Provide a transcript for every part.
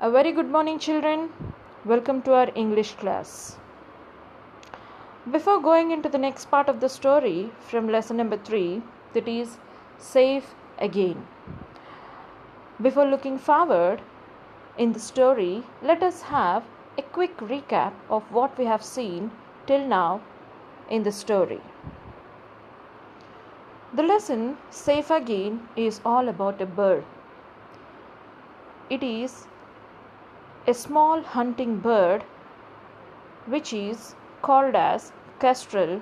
A very good morning, children. Welcome to our English class. Before going into the next part of the story from lesson number 3, that is Safe Again. Before looking forward in the story, let us have a quick recap of what we have seen till now in the story. The lesson Safe Again is all about a bird. It is a small hunting bird which is called as kestrel,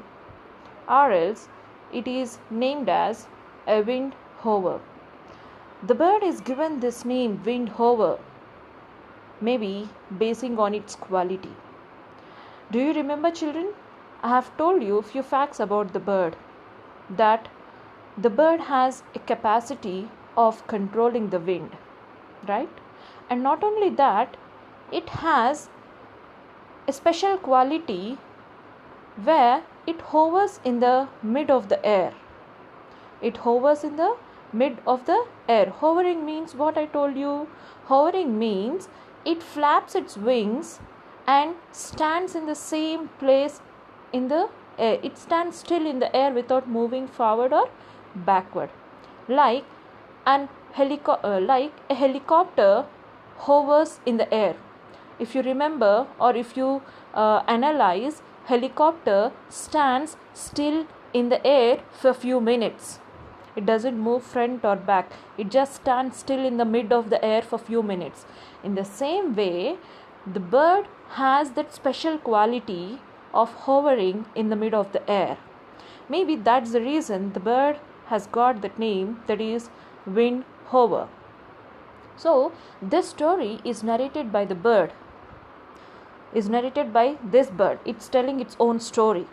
or else it is named as a wind hover. The bird is given this name wind hover, maybe basing on its quality. Do you remember, children? I have told you a few facts about the bird. That the bird has a capacity of controlling the wind, right? And not only that, it has a special quality where it hovers in the mid of the air. It hovers in the mid of the air. Hovering means what I told you. Hovering means it flaps its wings and stands in the same place in the air. It stands still in the air without moving forward or backward. Like a helicopter hovers in the air. If you remember or if you analyze, helicopter stands still in the air for a few minutes. It doesn't move front or back. It just stands still in the mid of the air for a few minutes. In the same way, the bird has that special quality of hovering in the mid of the air. Maybe that's the reason the bird has got that name, that is wind hover. So, this story is narrated by the bird. Is narrated by this bird. It's telling its own story.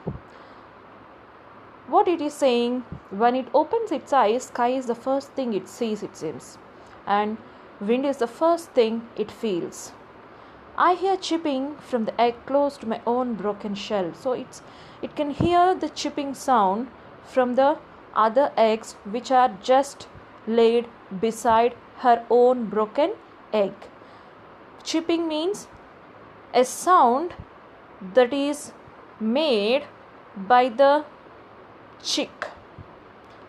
What it is saying, when it opens its eyes, sky is the first thing it sees, it seems, and wind is the first thing it feels. I hear chipping from the egg close to my own broken shell. So it can hear the chipping sound from the other eggs which are just laid beside her own broken egg. Chipping means a sound that is made by the chick,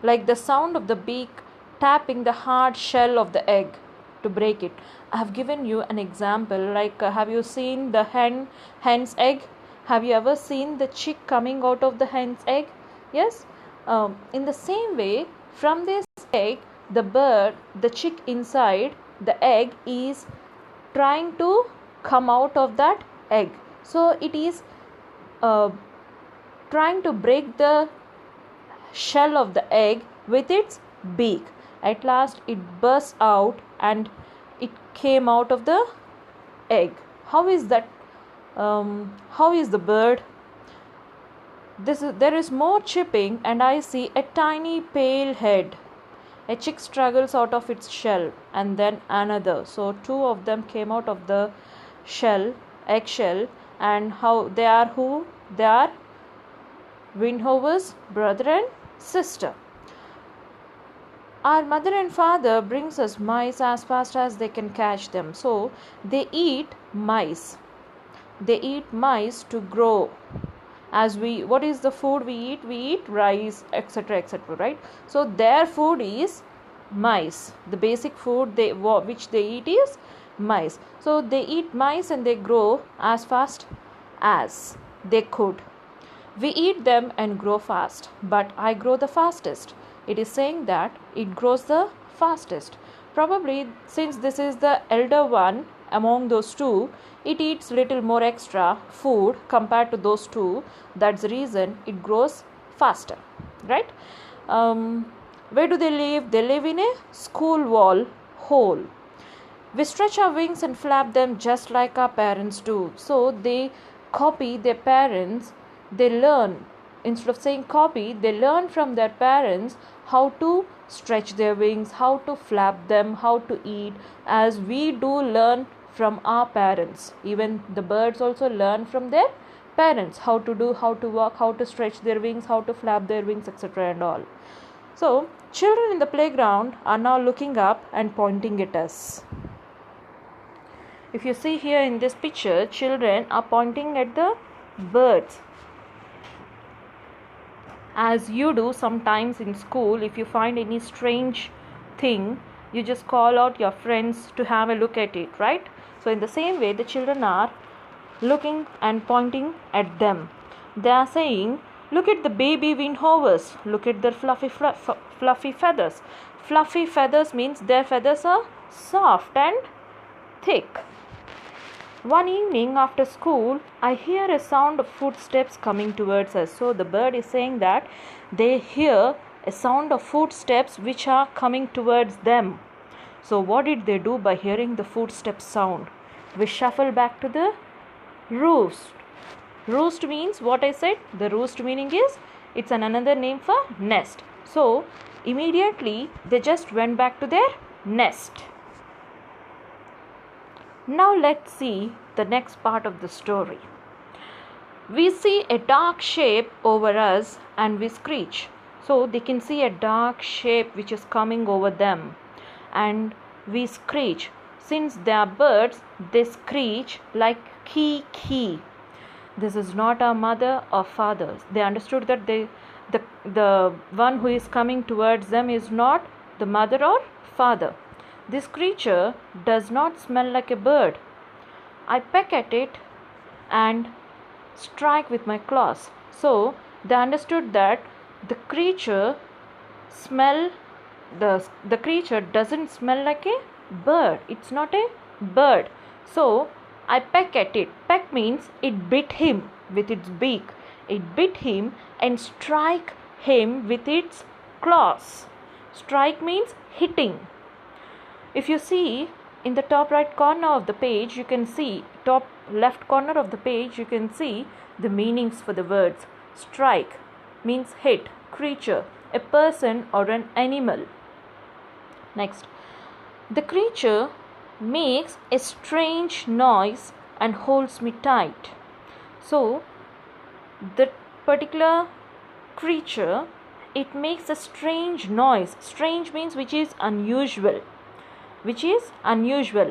like the sound of the beak tapping the hard shell of the egg to break it. I have given you an example, like have you seen the hen's egg? Have you ever seen the chick coming out of the hen's egg? Yes. In the same way, from this egg, the chick inside the egg is trying to come out of that egg. So it is trying to break the shell of the egg with its beak. At last it bursts out and it came out of the egg. How is that? How is the bird? There is more chipping and I see a tiny pale head. A chick struggles out of its shell and then another. So two of them came out of the eggshell, and how they are who? They are wind hovers, brother and sister. Our mother and father brings us mice as fast as they can catch them. So they eat mice. They eat mice to grow. What is the food we eat? We eat rice, etc., etc., right? So their food is mice. The basic food which they eat is mice. So they eat mice and they grow as fast as they could. We eat them and grow fast, but I grow the fastest. It is saying that it grows the fastest. Probably since this is the elder one among those two, it eats little more extra food compared to those two. That's the reason it grows faster, right? Where do they live? They live in a school wall hole. We stretch our wings and flap them just like our parents do. So they copy their parents. They learn, instead of saying copy, they learn from their parents how to stretch their wings, how to flap them, how to eat, as we do learn from our parents. Even the birds also learn from their parents how to do, how to walk, how to stretch their wings, how to flap their wings, etc. and all. So children in the playground are now looking up and pointing at us. If you see here in this picture, children are pointing at the birds. As you do sometimes in school, if you find any strange thing, you just call out your friends to have a look at it, right? So in the same way, the children are looking and pointing at them. They are saying, look at the baby windhovers, look at their fluffy feathers. Fluffy feathers means their feathers are soft and thick. One evening after school, I hear a sound of footsteps coming towards us. So the bird is saying that they hear a sound of footsteps which are coming towards them. So what did they do by hearing the footsteps sound? We shuffle back to the roost. Roost means what I said. The roost meaning is it's another name for nest. So immediately they just went back to their nest. Now let's see the next part of the story. We see a dark shape over us and we screech. So they can see a dark shape which is coming over them and we screech. Since they are birds, they screech like kee kee. This is not our mother or father. They understood that the one who is coming towards them is not the mother or father. This creature does not smell like a bird. I peck at it and strike with my claws. So they understood that the creature doesn't smell like a bird. It's not a bird. So I peck at it. Peck means it bit him with its beak. It bit him and strike him with its claws. Strike means hitting. If you see in the top right corner of the page, you can see top left corner of the page, you can see the meanings for the words. Strike means hit, creature, a person or an animal. Next, the creature makes a strange noise and holds me tight. So the particular creature, it makes a strange noise. Strange means which is unusual.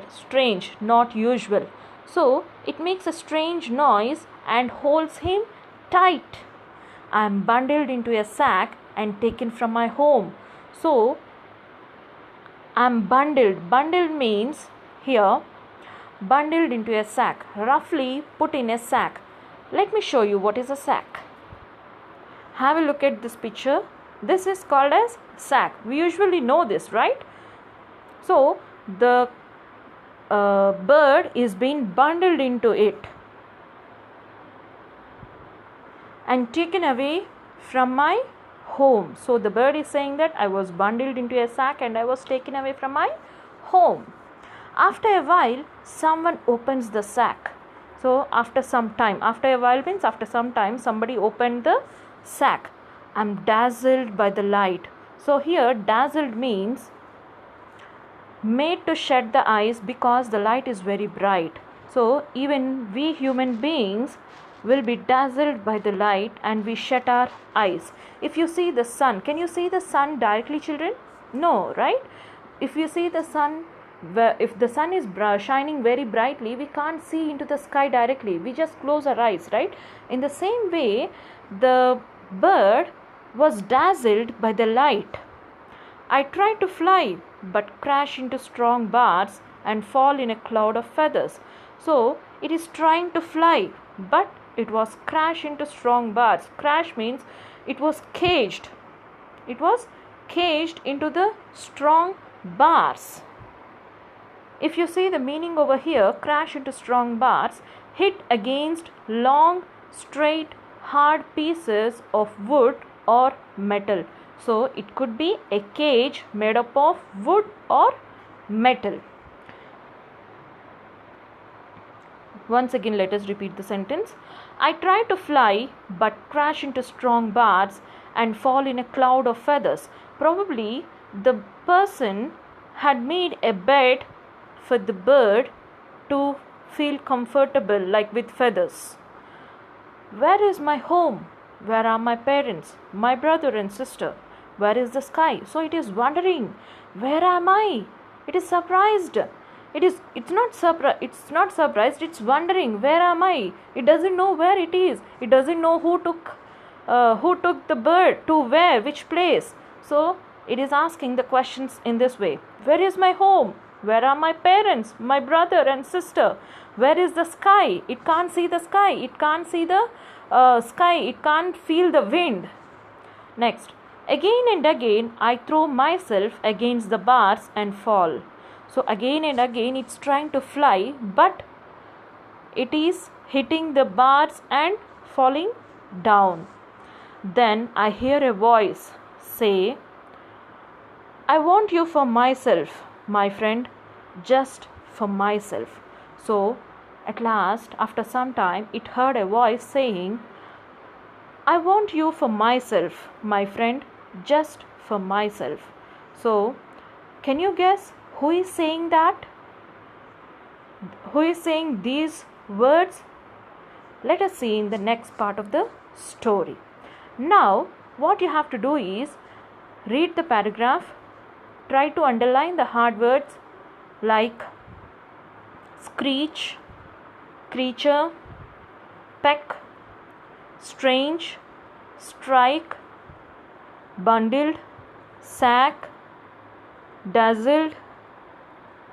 Strange, not usual. So it makes a strange noise and holds him tight. I am bundled into a sack and taken from my home. So I am bundled. Bundled means here bundled into a sack, roughly put in a sack. Let me show you what is a sack. Have a look at this picture. This is called as sack. We usually know this, right? So the bird is being bundled into it and taken away from my home. So the bird is saying that I was bundled into a sack and I was taken away from my home. After a while, someone opens the sack. So after some time somebody opened the sack. I'm dazzled by the light. So here dazzled means made to shut the eyes because the light is very bright. So even we human beings will be dazzled by the light and we shut our eyes. If you see the sun, can you see the sun directly, children? No, right? If you see the sun, if the sun is shining very brightly, we can't see into the sky directly. We just close our eyes, right? In the same way, the bird was dazzled by the light. I tried to fly but crash into strong bars and fall in a cloud of feathers. So it is trying to fly but it was crash into strong bars. Crash means it was caged. It was caged into the strong bars. If you see the meaning over here, crash into strong bars, hit against long, straight, hard pieces of wood or metal. So it could be a cage made up of wood or metal. Once again, let us repeat the sentence. I try to fly but crash into strong bars and fall in a cloud of feathers. Probably the person had made a bed for the bird to feel comfortable, like with feathers. Where is my home? Where are my parents, my brother and sister? Where is the sky? So it is wondering, where am I? It is surprised. It's not surprised. It's wondering, where am I? It doesn't know where it is. It doesn't know who took the bird to where, which place. So it is asking the questions in this way. Where is my home? Where are my parents, my brother and sister? Where is the sky? It can't see the sky. It can't see the sky. It can't feel the wind. Next, again and again I throw myself against the bars and fall. So again and again it's trying to fly, but it is hitting the bars and falling down. Then I hear a voice say, I want you for myself, my friend, just for myself. So at last, after some time, it heard a voice saying, I want you for myself, my friend, just for myself. So, can you guess who is saying that? Who is saying these words? Let us see in the next part of the story. Now, what you have to do is read the paragraph, try to underline the hard words like screech, creature, peck, strange, strike, bundled, sack, dazzled,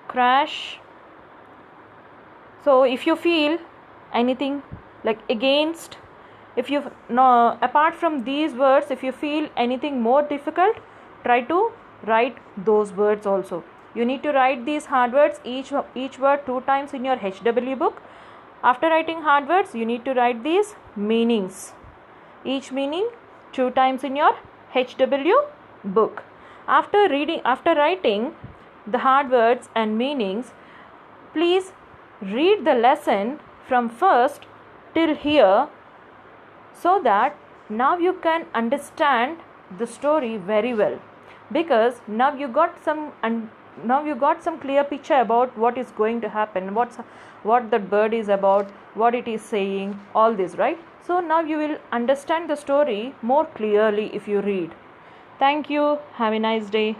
crash. So if you feel anything like against, if you no, apart from these words, if you feel anything more difficult, try to write those words also. You need to write these hard words, each word 2 times in your HW book. After writing hard words, you need to write these meanings, each meaning 2 times in your HW book. After writing the hard words and meanings, please read the lesson from first till here, so that now you can understand the story very well, because now you got some clear picture about what is going to happen, what the bird is about, what it is saying, all this, right? So now you will understand the story more clearly if you read. Thank you. Have a nice day.